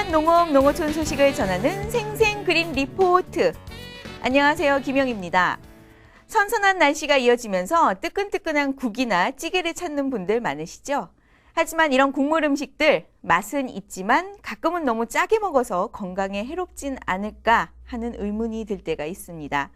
신선한 농업, 농어촌 소식을 전하는 생생그린 리포트. 안녕하세요, 김영입니다. 선선한 날씨가 이어지면서 뜨끈뜨끈한 국이나 찌개를 찾는 분들 많으시죠? 하지만 이런 국물 음식들 맛은 있지만 가끔은 너무 짜게 먹어서 건강에 해롭진 않을까 하는 의문이 들 때가 있습니다.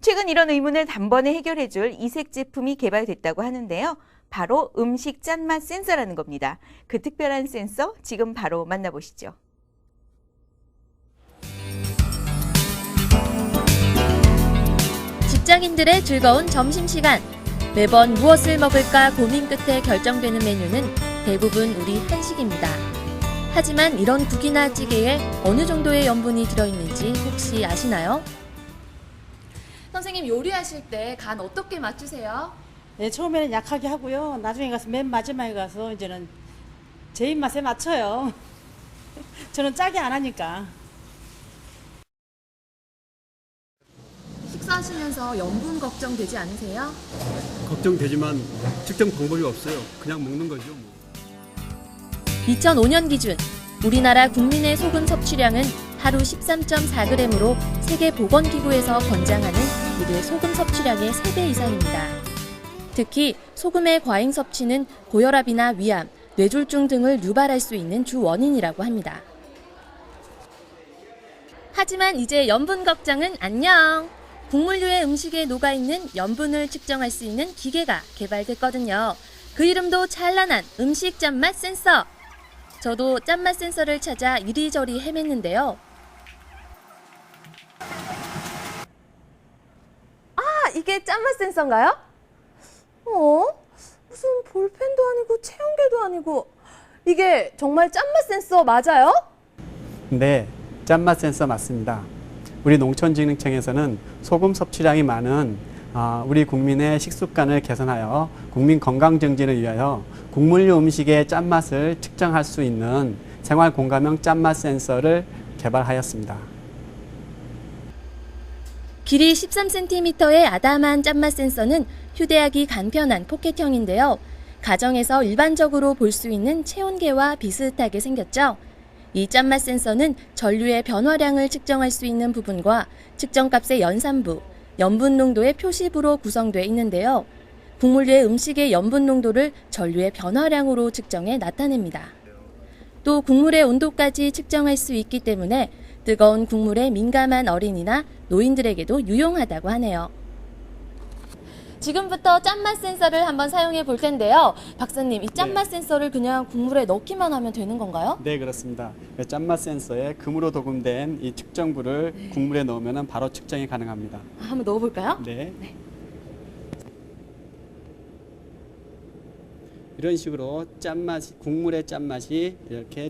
최근 이런 의문을 단번에 해결해줄 이색 제품이 개발됐다고 하는데요. 바로 음식 짠맛 센서라는 겁니다. 그 특별한 센서 지금 바로 만나보시죠. 직장인들의 즐거운 점심시간. 매번 무엇을 먹을까 고민 끝에 결정되는 메뉴는 대부분 우리 한식입니다. 하지만 이런 국이나 찌개에 어느 정도의 염분이 들어있는지 혹시 아시나요? 선생님, 요리하실 때 간 어떻게 맞추세요? 네, 처음에는 약하게 하고요. 나중에 가서 맨 마지막에 가서 이제는 제 입맛에 맞춰요. 저는 짜게 안 하니까. 식사하시면서 염분 걱정되지 않으세요? 걱정되지만 측정 방법이 없어요. 그냥 먹는 거죠. 2005년 기준 우리나라 국민의 소금 섭취량은 하루 13.4g으로 세계보건기구에서 권장하는 우리의 소금 섭취량의 3배 이상입니다. 특히 소금의 과잉 섭취는 고혈압이나 위암, 뇌졸중 등을 유발할 수 있는 주 원인이라고 합니다. 하지만 이제 염분 걱정은 안녕! 국물류의 음식에 녹아있는 염분을 측정할 수 있는 기계가 개발됐거든요. 그 이름도 찬란한 음식 짠맛 센서! 저도 짠맛 센서를 찾아 이리저리 헤맸는데요. 이게 짠맛 센서인가요? 무슨 볼펜도 아니고 체온계도 아니고 이게 정말 짠맛 센서 맞아요? 네, 짠맛 센서 맞습니다. 우리 농촌진흥청에서는 소금 섭취량이 많은 우리 국민의 식습관을 개선하여 국민 건강 증진을 위하여 국물류 음식의 짠맛을 측정할 수 있는 생활 공감형 짠맛 센서를 개발하였습니다. 길이 13cm의 아담한 짠맛 센서는 휴대하기 간편한 포켓형인데요. 가정에서 일반적으로 볼 수 있는 체온계와 비슷하게 생겼죠. 이 짠맛 센서는 전류의 변화량을 측정할 수 있는 부분과 측정값의 연산부, 염분 농도의 표시부로 구성되어 있는데요. 국물류의 음식의 염분 농도를 전류의 변화량으로 측정해 나타냅니다. 또 국물의 온도까지 측정할 수 있기 때문에 뜨거운 국물에 민감한 어린이나 노인들에게도 유용하다고 하네요. 지금부터 짠맛 센서를 한번 사용해 볼 텐데요. 박사님, 이 짠맛 센서를 그냥 국물에 넣기만 하면 되는 건가요? 네, 그렇습니다. 짠맛 센서에 금으로 도금된 이 측정부를 국물에 넣으면 바로 측정이 가능합니다. 한번 넣어볼까요? 네. 이런 식으로 국물의 짠맛이 이렇게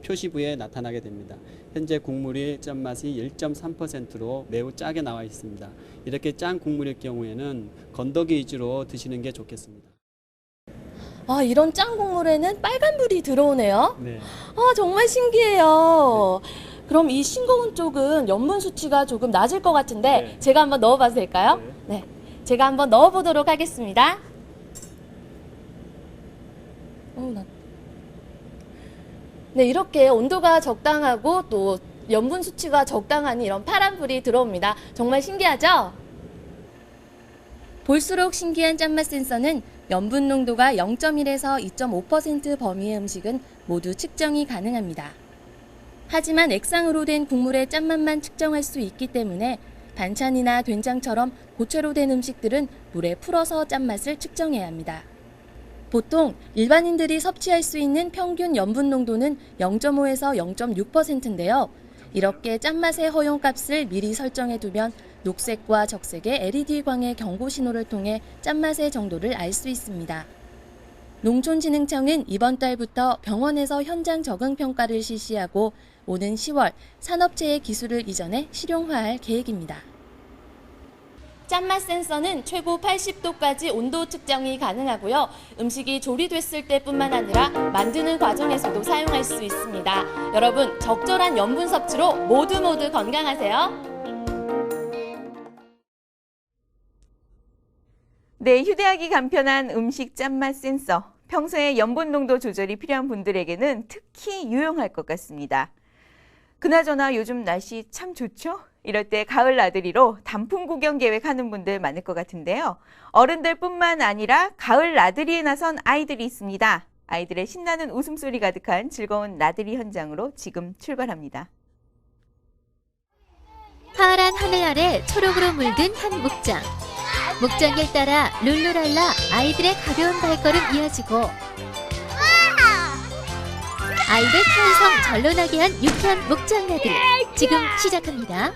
표시부에 나타나게 됩니다. 현재 국물의 짠맛이 1.3%로 매우 짜게 나와 있습니다. 이렇게 짠 국물일 경우에는 건더기 위주로 드시는 게 좋겠습니다. 이런 짠 국물에는 빨간불이 들어오네요. 네. 정말 신기해요. 그럼 이 싱거운 쪽은 염분 수치가 조금 낮을 것 같은데 네. 제가 한번 넣어봐도 될까요? 네. 제가 한번 넣어보도록 하겠습니다. 네, 이렇게 온도가 적당하고 또 염분 수치가 적당하니 이런 파란불이 들어옵니다. 정말 신기하죠? 볼수록 신기한 짠맛 센서는 염분 농도가 0.1에서 2.5% 범위의 음식은 모두 측정이 가능합니다. 하지만 액상으로 된 국물의 짠맛만 측정할 수 있기 때문에 반찬이나 된장처럼 고체로 된 음식들은 물에 풀어서 짠맛을 측정해야 합니다. 보통 일반인들이 섭취할 수 있는 평균 염분 농도는 0.5에서 0.6%인데요. 이렇게 짠맛의 허용값을 미리 설정해 두면 녹색과 적색의 LED광의 경고 신호를 통해 짠맛의 정도를 알 수 있습니다. 농촌진흥청은 이번 달부터 병원에서 현장 적응 평가를 실시하고 오는 10월 산업체의 기술을 이전해 실용화할 계획입니다. 짠맛 센서는 최고 80도까지 온도 측정이 가능하고요. 음식이 조리됐을 때뿐만 아니라 만드는 과정에서도 사용할 수 있습니다. 여러분, 적절한 염분 섭취로 모두 건강하세요. 네, 휴대하기 간편한 음식 짠맛 센서. 평소에 염분 농도 조절이 필요한 분들에게는 특히 유용할 것 같습니다. 그나저나 요즘 날씨 참 좋죠? 이럴 때 가을 나들이로 단풍 구경 계획하는 분들 많을 것 같은데요. 어른들뿐만 아니라 가을 나들이에 나선 아이들이 있습니다. 아이들의 신나는 웃음소리 가득한 즐거운 나들이 현장으로 지금 출발합니다. 파란 하늘 아래 초록으로 물든 한 목장. 목장길 따라 룰루랄라 아이들의 가벼운 발걸음 이어지고 아이들 탄성 절로나게 한 유쾌한 목장 나들이 지금 시작합니다.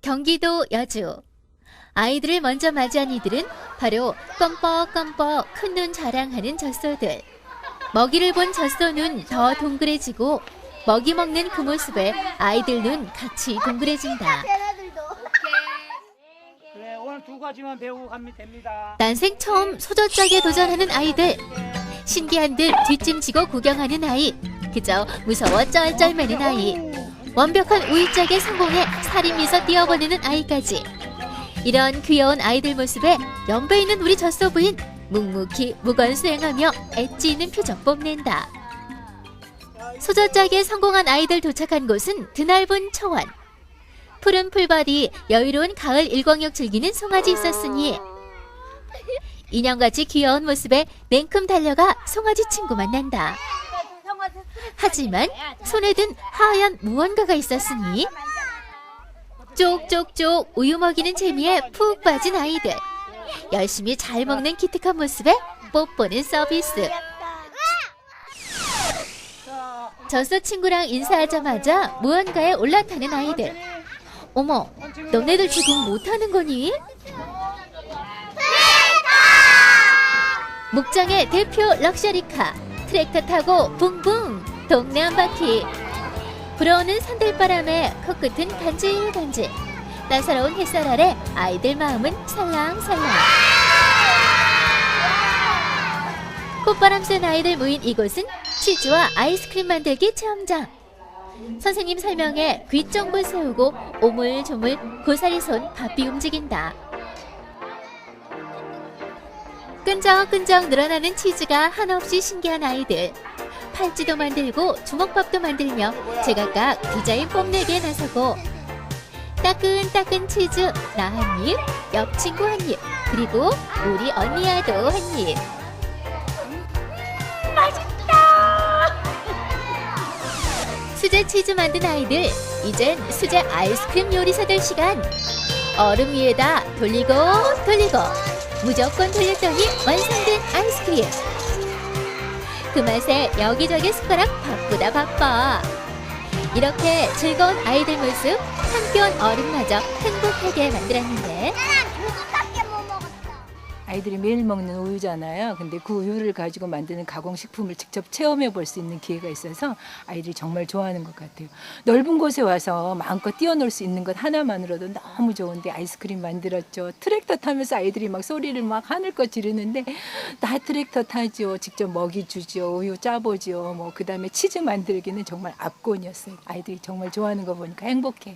경기도 여주. 아이들을 먼저 맞이한 이들은 바로 껌뻑껌뻑 큰 눈 자랑하는 젖소들. 먹이를 본 젖소 눈 더 동그래지고 먹이 먹는 그 모습에 아이들 눈 같이 동그래진다. 그래, 오늘 두 가지만 배우고 가면 됩니다. 난생 처음 소젖짝에 도전하는 아이들. 신기한 듯 뒷짐지고 구경하는 아이. 그저 무서워 쩔쩔매는 아이. 완벽한 우유짝에 성공해 살인미소 띄어보내는 아이까지. 이런 귀여운 아이들 모습에 연배 있는 우리 젖소 부인 묵묵히 무건수행하며 엣지 있는 표정 뽐낸다. 소젖짝에 성공한 아이들 도착한 곳은 드넓은 초원. 푸른 풀벌이 여유로운 가을 일광욕 즐기는 송아지 있었으니 인형같이 귀여운 모습에 냉큼 달려가 송아지 친구 만난다. 하지만 손에 든 하얀 무언가가 있었으니 쪽쪽쪽 우유 먹이는 재미에 푹 빠진 아이들. 열심히 잘 먹는 기특한 모습에 뽀뽀는 서비스. 젖소 친구랑 인사하자마자 무언가에 올라타는 아이들. 어머, 너네들 지금 못하는 거니? 목장의 대표 럭셔리카 트랙터 타고 붕붕 동네 한 바퀴. 불어오는 산들바람에 코끝은 간질간질. 따사로운 햇살 아래 아이들 마음은 살랑살랑. 콧바람 쐬는 아이들 모인 이곳은 치즈와 아이스크림 만들기 체험장. 선생님 설명에 귀쫑불 세우고 오물조물 고사리 손 바삐 움직인다. 끈적끈적 늘어나는 치즈가 한없이 신기한 아이들. 팔찌도 만들고 주먹밥도 만들며 제각각 디자인 뽐내기에 나서고 따끈따끈 치즈 나 한 입, 옆 친구 한 입, 그리고 우리 언니야도 한 입. 수제 치즈 만든 아이들, 이젠 수제 아이스크림 요리사 될 시간. 얼음 위에다 돌리고 돌리고 무조건 돌렸더니 완성된 아이스크림. 그 맛에 여기저기 숟가락 바쁘다 바빠. 이렇게 즐거운 아이들 모습 함께온 어른마저 행복하게 만들었는데 아이들이 매일 먹는 우유잖아요. 근데 그 우유를 가지고 만드는 가공식품을 직접 체험해 볼 수 있는 기회가 있어서 아이들이 정말 좋아하는 것 같아요. 넓은 곳에 와서 마음껏 뛰어놀 수 있는 것 하나만으로도 너무 좋은데 아이스크림 만들었죠. 트랙터 타면서 아이들이 막 소리를 막 하늘껏 지르는데 나 트랙터 타죠. 직접 먹이 주죠. 우유 짜보죠. 뭐 그다음에 치즈 만들기는 정말 압권이었어요. 아이들이 정말 좋아하는 거 보니까 행복해요.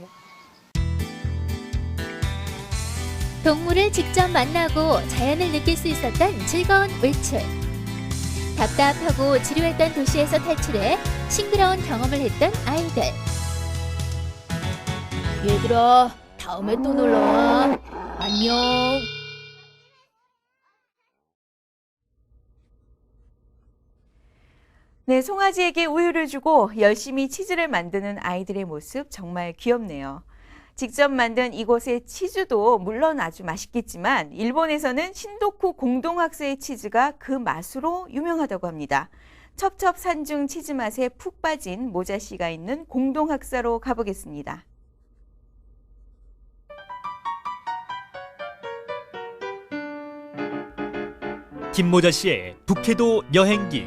동물을 직접 만나고 자연을 느낄 수 있었던 즐거운 외출. 답답하고 지루했던 도시에서 탈출해 싱그러운 경험을 했던 아이들. 얘들아, 다음에 또 놀러와. 안녕. 네, 송아지에게 우유를 주고 열심히 치즈를 만드는 아이들의 모습 정말 귀엽네요. 직접 만든 이곳의 치즈도 물론 아주 맛있겠지만 일본에서는 신도쿠 공동학사의 치즈가 그 맛으로 유명하다고 합니다. 첩첩산중 치즈 맛에 푹 빠진 모자 씨가 있는 공동학사로 가보겠습니다. 김모자 씨의 북해도 여행기.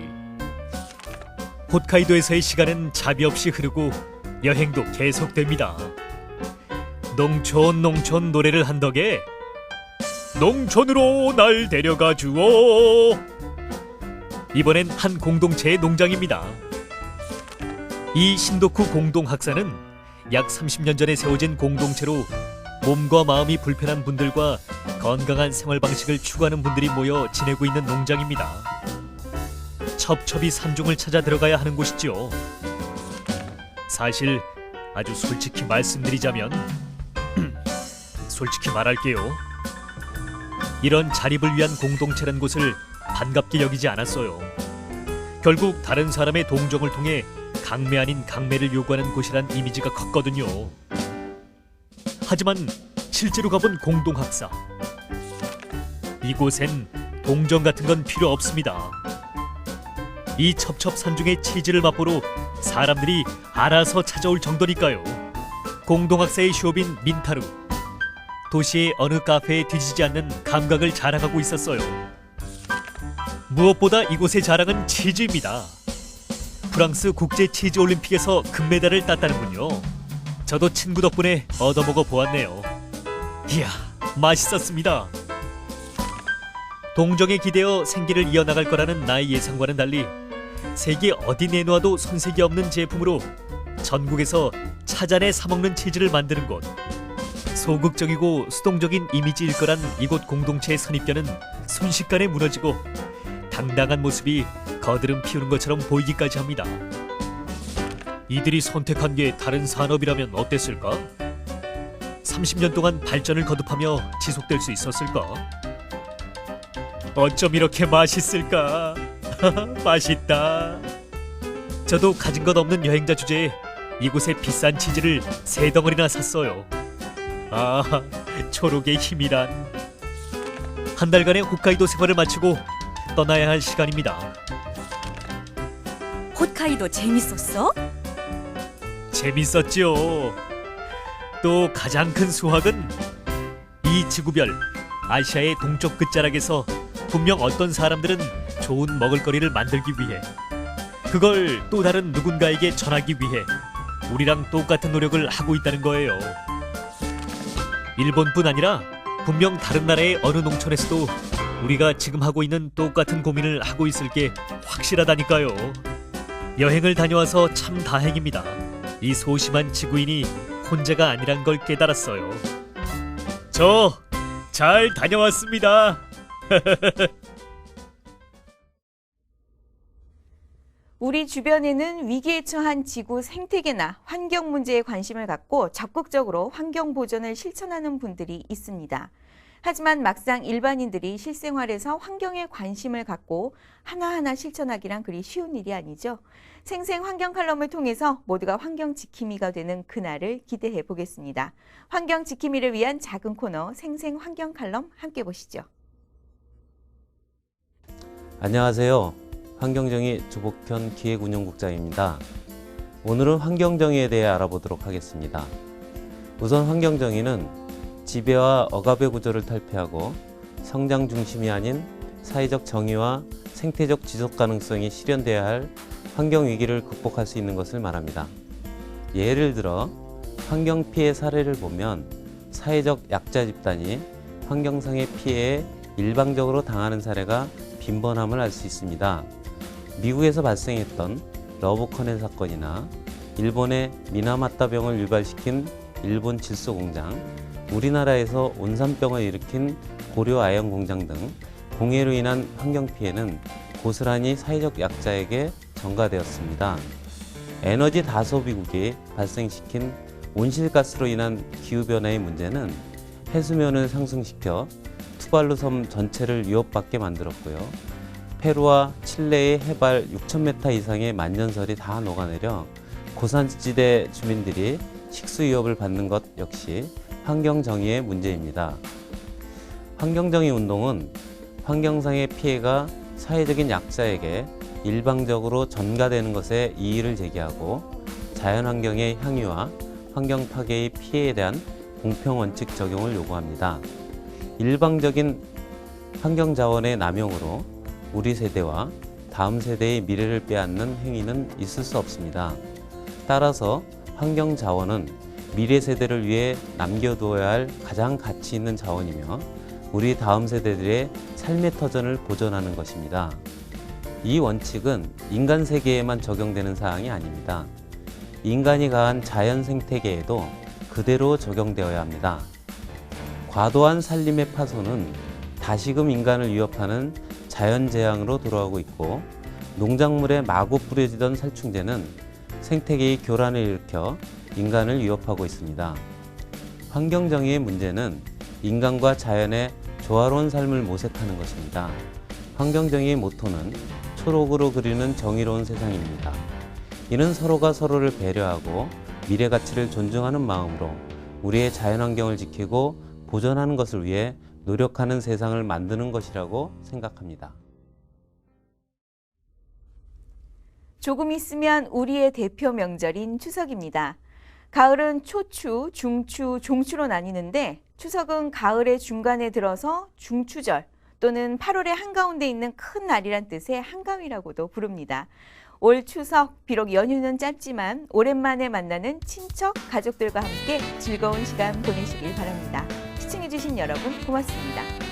홋카이도에서의 시간은 자비 없이 흐르고 여행도 계속됩니다. 농촌 노래를 한 덕에 농촌으로 날 데려가 주오. 이번엔 한 공동체의 농장입니다. 이 신도쿠 공동학사는 약 30년 전에 세워진 공동체로 몸과 마음이 불편한 분들과 건강한 생활 방식을 추구하는 분들이 모여 지내고 있는 농장입니다. 첩첩이 산중을 찾아 들어가야 하는 곳이죠. 사실 아주 솔직히 말씀드리자면 솔직히 말할게요. 이런 자립을 위한 공동체란 곳을 반갑게 여기지 않았어요. 결국 다른 사람의 동정을 통해 강매 아닌 강매를 요구하는 곳이란 이미지가 컸거든요. 하지만 실제로 가본 공동학사, 이곳엔 동정 같은 건 필요 없습니다. 이 첩첩산중의 치즈를 맛보러 사람들이 알아서 찾아올 정도니까요. 공동학사의 쇼빈 민타루, 도시의 어느 카페에 뒤지지 않는 감각을 자랑하고 있었어요. 무엇보다 이곳의 자랑은 치즈입니다. 프랑스 국제 치즈 올림픽에서 금메달을 땄다는군요. 저도 친구 덕분에 얻어먹어 보았네요. 이야, 맛있었습니다. 동정에 기대어 생계를 이어나갈 거라는 나의 예상과는 달리 세계 어디 내놓아도 손색이 없는 제품으로 전국에서 찾아내 사먹는 치즈를 만드는 곳. 소극적이고 수동적인 이미지일 거란 이곳 공동체의 선입견은 순식간에 무너지고 당당한 모습이 거드름 피우는 것처럼 보이기까지 합니다. 이들이 선택한 게 다른 산업이라면 어땠을까? 30년 동안 발전을 거듭하며 지속될 수 있었을까? 어쩜 이렇게 맛있을까? 맛있다. 저도 가진 것 없는 여행자 주제에 이곳의 비싼 치즈를 3덩어리나 샀어요. 아, 초록의 힘이란. 한 달간의 홋카이도 생활을 마치고 떠나야 할 시간입니다. 홋카이도 재밌었어? 재밌었죠. 또 가장 큰 수확은 이 지구별 아시아의 동쪽 끝자락에서 분명 어떤 사람들은 좋은 먹을거리를 만들기 위해, 그걸 또 다른 누군가에게 전하기 위해 우리랑 똑같은 노력을 하고 있다는 거예요. 일본뿐 아니라 분명 다른 나라의 어느 농촌에서도 우리가 지금 하고 있는 똑같은 고민을 하고 있을 게 확실하다니까요. 여행을 다녀와서 참 다행입니다. 이 소심한 지구인이 혼자가 아니란 걸 깨달았어요. 저 잘 다녀왔습니다. 우리 주변에는 위기에 처한 지구 생태계나 환경 문제에 관심을 갖고 적극적으로 환경 보존을 실천하는 분들이 있습니다. 하지만 막상 일반인들이 실생활에서 환경에 관심을 갖고 하나하나 실천하기란 그리 쉬운 일이 아니죠. 생생 환경 칼럼을 통해서 모두가 환경 지킴이가 되는 그날을 기대해 보겠습니다. 환경 지킴이를 위한 작은 코너 생생 환경 칼럼 함께 보시죠. 안녕하세요. 환경정의 조복현 기획운영국장입니다. 오늘은 환경정의에 대해 알아보도록 하겠습니다. 우선 환경정의는 지배와 억압의 구조를 탈피하고 성장 중심이 아닌 사회적 정의와 생태적 지속 가능성이 실현돼야 할 환경 위기를 극복할 수 있는 것을 말합니다. 예를 들어 환경 피해 사례를 보면 사회적 약자 집단이 환경상의 피해에 일방적으로 당하는 사례가 빈번함을 알 수 있습니다. 미국에서 발생했던 러브커넨 사건이나 일본의 미나마타병을 유발시킨 일본 질소공장, 우리나라에서 온산병을 일으킨 고려아연 공장 등 공해로 인한 환경 피해는 고스란히 사회적 약자에게 전가되었습니다. 에너지 다소비국이 발생시킨 온실가스로 인한 기후변화의 문제는 해수면을 상승시켜 투발루 섬 전체를 위협받게 만들었고요. 페루와 칠레의 해발 6,000m 이상의 만년설이 다 녹아내려 고산지대 주민들이 식수 위협을 받는 것 역시 환경정의의 문제입니다. 환경정의 운동은 환경상의 피해가 사회적인 약자에게 일방적으로 전가되는 것에 이의를 제기하고 자연환경의 향유와 환경 파괴의 피해에 대한 공평원칙 적용을 요구합니다. 일방적인 환경자원의 남용으로 우리 세대와 다음 세대의 미래를 빼앗는 행위는 있을 수 없습니다. 따라서 환경자원은 미래 세대를 위해 남겨두어야 할 가장 가치 있는 자원이며 우리 다음 세대들의 삶의 터전을 보존하는 것입니다. 이 원칙은 인간 세계에만 적용되는 사항이 아닙니다. 인간이 가한 자연 생태계에도 그대로 적용되어야 합니다. 과도한 산림의 파손은 다시금 인간을 위협하는 자연재앙으로 돌아오고 있고 농작물에 마구 뿌려지던 살충제는 생태계의 교란을 일으켜 인간을 위협하고 있습니다. 환경정의의 문제는 인간과 자연의 조화로운 삶을 모색하는 것입니다. 환경정의의 모토는 초록으로 그리는 정의로운 세상입니다. 이는 서로가 서로를 배려하고 미래 가치를 존중하는 마음으로 우리의 자연환경을 지키고 보존하는 것을 위해 노력하는 세상을 만드는 것이라고 생각합니다. 조금 있으면 우리의 대표 명절인 추석입니다. 가을은 초추, 중추, 종추로 나뉘는데 추석은 가을의 중간에 들어서 중추절 또는 8월의 한가운데 있는 큰 날이란 뜻의 한가위라고도 부릅니다. 올 추석 비록 연휴는 짧지만 오랜만에 만나는 친척, 가족들과 함께 즐거운 시간 보내시길 바랍니다. 시청해주신 여러분 고맙습니다.